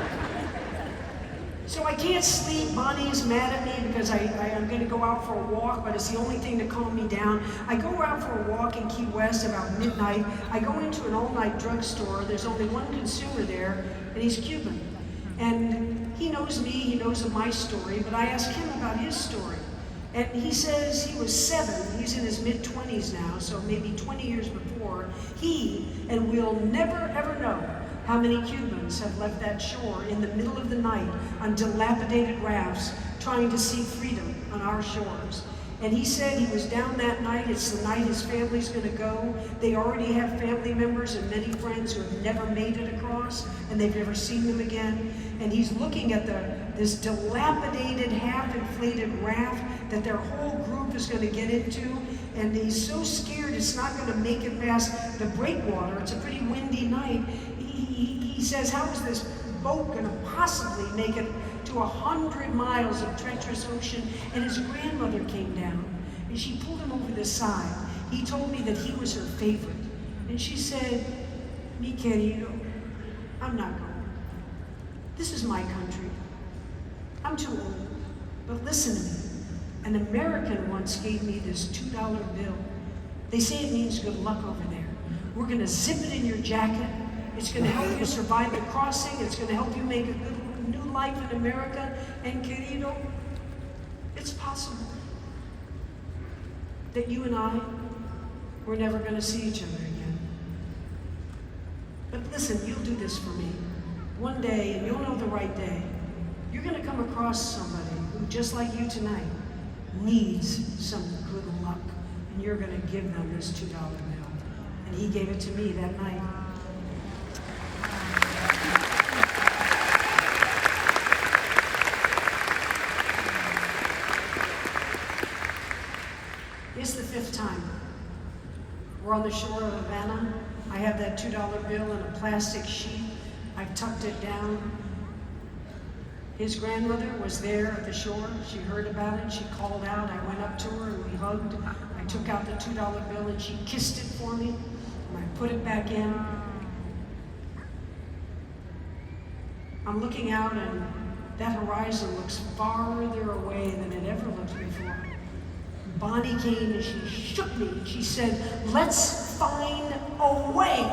So I can't sleep. Bonnie's mad at me because I'm going to go out for a walk, but it's the only thing to calm me down. I go out for a walk in Key West about midnight. I go into an all-night drugstore. There's only one consumer there, and he's Cuban. And he knows me, he knows of my story, but I ask him about his story. And he says he was 7, he's in his mid-20s now, so maybe 20 years before, and we'll never ever know how many Cubans have left that shore in the middle of the night on dilapidated rafts trying to seek freedom on our shores. And he said he was down that night. It's the night his family's going to go. They already have family members and many friends who have never made it across, and they've never seen them again. And he's looking at this dilapidated, half-inflated raft that their whole group is going to get into. And he's so scared it's not going to make it past the breakwater. It's a pretty windy night. He says, how is this boat going to possibly make it to 100 miles of treacherous ocean? And his grandmother came down, and she pulled him over the side. He told me that he was her favorite. And she said, mi querido, I'm not going. This is my country. I'm too old. But listen to me. An American once gave me this $2 bill. They say it means good luck over there. We're going to zip it in your jacket. It's going to help you survive the crossing. It's going to help you make a good new life in America. And querido, it's possible that you and I, we're never going to see each other again. But listen, you'll do this for me. One day, and you'll know the right day, you're going to come across somebody who, just like you tonight, needs some good luck. And you're going to give them this $2 bill. And he gave it to me that night. It's the fifth time. We're on the shore of Havana. I have that $2 bill in a plastic sheet. I've tucked it down. His grandmother was there at the shore. She heard about it. She called out. I went up to her and we hugged. I took out the $2 bill and she kissed it for me. And I put it back in. I'm looking out and that horizon looks farther away than it ever looked before. Bonnie came and she shook me. She said, let's find a way.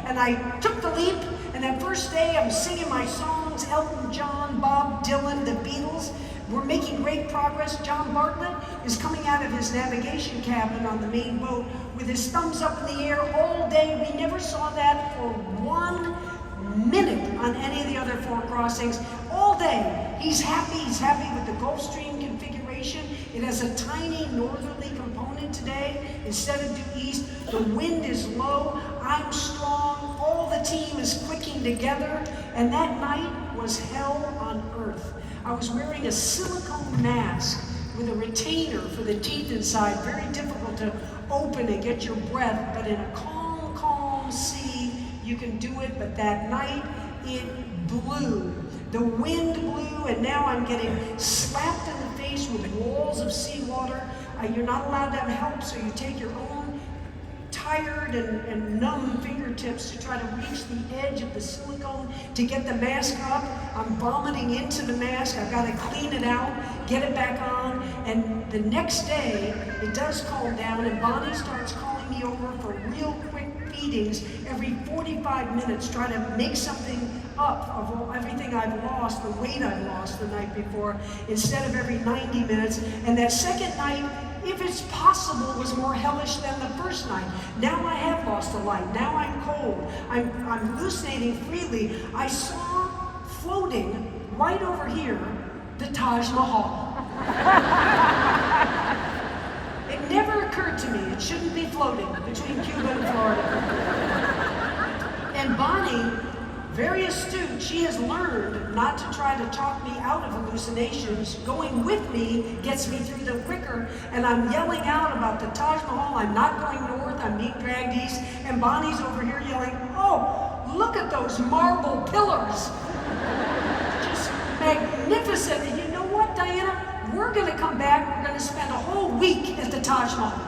And I took the leap, and that first day I'm singing my songs, Elton John, Bob Dylan, the Beatles. We're making great progress. John Bartlett is coming out of his navigation cabin on the main boat with his thumbs up in the air all day. We never saw that for 1 minute on any of the other 4 crossings. All day, he's happy with the Gulf Stream configuration. It has a tiny northerly component today instead of due east. The wind is low, I'm strong, all the team is clicking together, and that night was hell on earth. I was wearing a silicone mask with a retainer for the teeth inside, very difficult to open and get your breath, but in a calm, calm sea, you can do it. But that night, it blew. The wind blew, and now I'm getting slapped in the face with walls of seawater. You're not allowed to have help, so you take your own tired and numb fingertips to try to reach the edge of the silicone to get the mask up. I'm vomiting into the mask. I've got to clean it out, get it back on, and the next day, it does calm down, and Bonnie starts calling me over for real quick feedings every 45 minutes, try to make something up of everything I've lost, the weight I've lost the night before, instead of every 90 minutes. And that second night, if it's possible, was more hellish than the first night. Now I have lost a light. Now I'm cold. I'm hallucinating freely. I saw floating right over here the Taj Mahal. It never occurred to me it shouldn't be floating between Cuba and Florida. And Bonnie, very astute, she has learned not to try to talk me out of hallucinations. Going with me gets me through them quicker, and I'm yelling out about the Taj Mahal. I'm not going north, I'm being dragged east, and Bonnie's over here yelling, oh, look at those marble pillars. Just magnificent. And you know what, Diana? We're going to come back, we're going to spend a whole week at the Taj Mahal.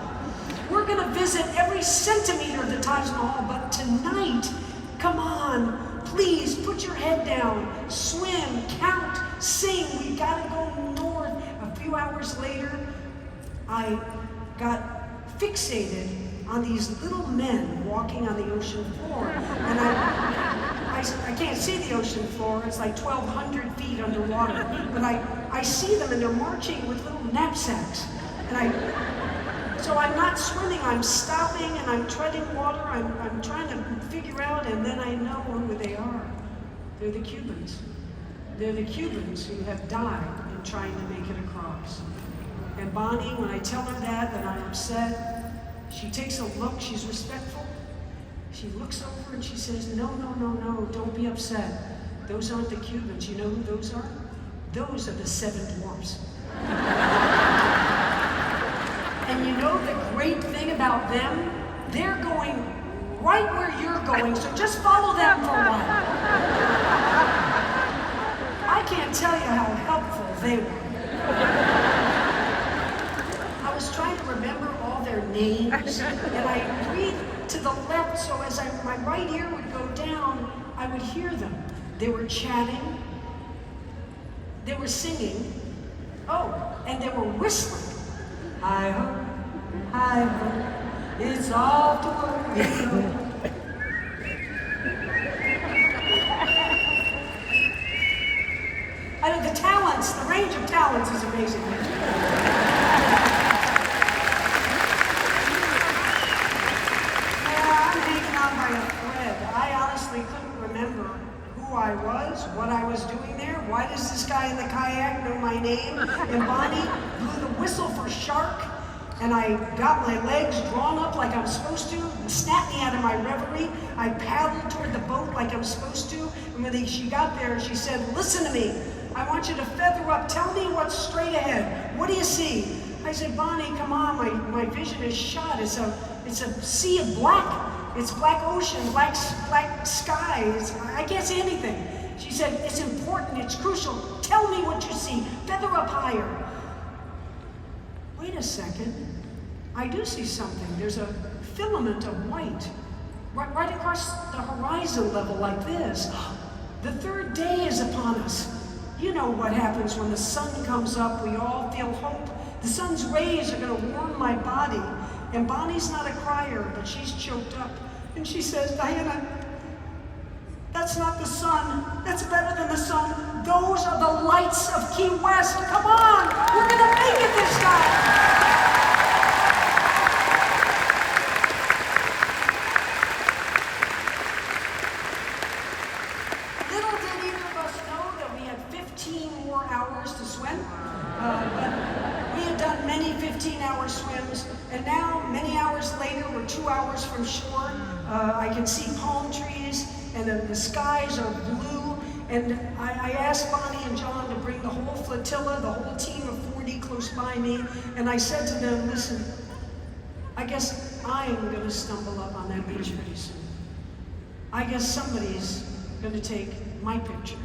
We're going to visit every centimeter of the Taj Mahal, but tonight, come on, please put your head down, swim, count, sing. We got to go north. A few hours later, I got fixated on these little men walking on the ocean floor. And I can't see the ocean floor. It's like 1,200 feet underwater. But I see them, and they're marching with little knapsacks. So I'm not swimming, I'm stopping, and I'm treading water. I'm trying to figure out, and then I know who they are. They're the Cubans. They're the Cubans who have died in trying to make it across. And Bonnie, when I tell her that I'm upset, she takes a look, she's respectful. She looks over and she says, no, don't be upset. Those aren't the Cubans. You know who those are? Those are the 7 dwarfs. And you know the great thing about them? They're going right where you're going, so just follow them for a while. I can't tell you how helpful they were. I was trying to remember all their names, and I breathed to the left, so as my right ear would go down, I would hear them. They were chatting, they were singing, and they were whistling. Hi ho, it's off to where we go. I mean, the talents, the range of talents is amazing. I'm hanging on by a thread. I honestly couldn't remember who I was, what I was doing there. Why does this guy in the kayak know my name? And Bonnie blew the whistle for shark, and I got my legs drawn up like I'm supposed to, snapped me out of my reverie. I paddled toward the boat like I'm supposed to, and when she got there, she said, listen to me. I want you to feather up. Tell me what's straight ahead. What do you see? I said, Bonnie, come on, my vision is shot. It's a sea of black. It's black ocean, black skies. I can't see anything. She said, it's important, it's crucial. Tell me what you see. Feather up higher. Wait a second. I do see something. There's a filament of white right across the horizon level like this. The third day is upon us. You know what happens when the sun comes up. We all feel hope. The sun's rays are going to warm my body. And Bonnie's not a crier, but she's choked up. And she says, Diana, that's not the sun. That's better than the sun. Those are the lights of Key West. Come on, we're going to make it this time. Little did either of us know that we had 15 more hours to swim. But we had done many 15-hour swims, and now, many hours later, we're 2 hours from shore. I can see palm trees, and the skies are blue, And I asked Bonnie and John to bring the whole flotilla, the whole team of 40 close by me, and I said to them, listen, I guess I'm going to stumble up on that beach pretty soon. I guess somebody's going to take my picture.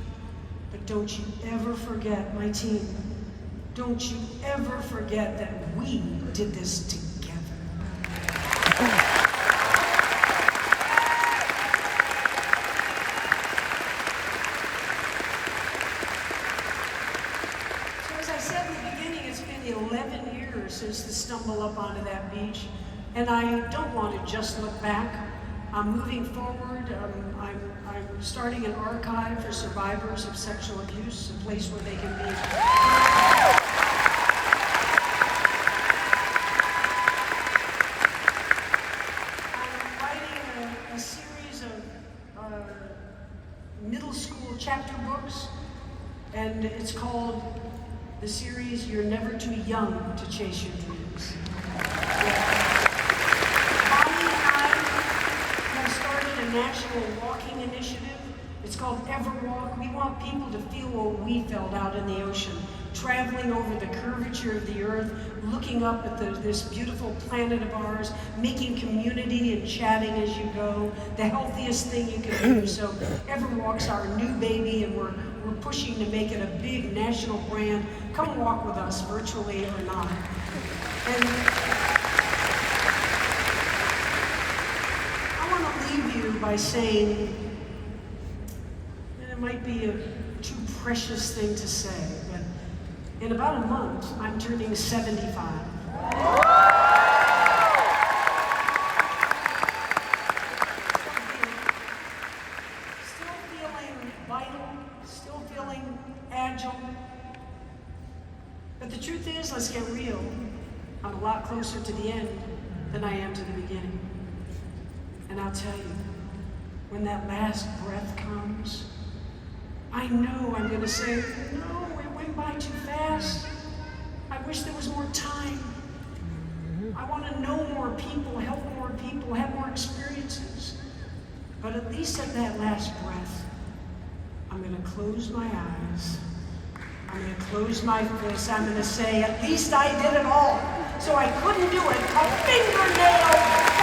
But don't you ever forget, my team, don't you ever forget that we did this together. So as I said in the beginning, it's been 11 years since the stumble up onto that beach, and I don't want to just look back. I'm moving forward. I'm starting an archive for survivors of sexual abuse, a place where they can be. I'm writing a series of middle school chapter books, and it's called the series You're Never Too Young to Chase Your Dreams. National walking initiative. It's called Everwalk. We want people to feel what we felt out in the ocean, traveling over the curvature of the earth, looking up at this beautiful planet of ours, making community and chatting as you go, the healthiest thing you can do. So Everwalk's our new baby, and we're pushing to make it a big national brand. Come walk with us, virtually or not. And by saying, and it might be a too precious thing to say, but in about a month, I'm turning 75. Still feeling vital, still feeling agile. But the truth is, let's get real, I'm a lot closer to the end than I am to the beginning. And I'll tell you, when that last breath comes, I know I'm going to say, no, it went by too fast. I wish there was more time. I want to know more people, help more people, have more experiences. But at least at that last breath, I'm going to close my eyes. I'm going to close my fists. I'm going to say, at least I did it all. So I couldn't do it a fingernail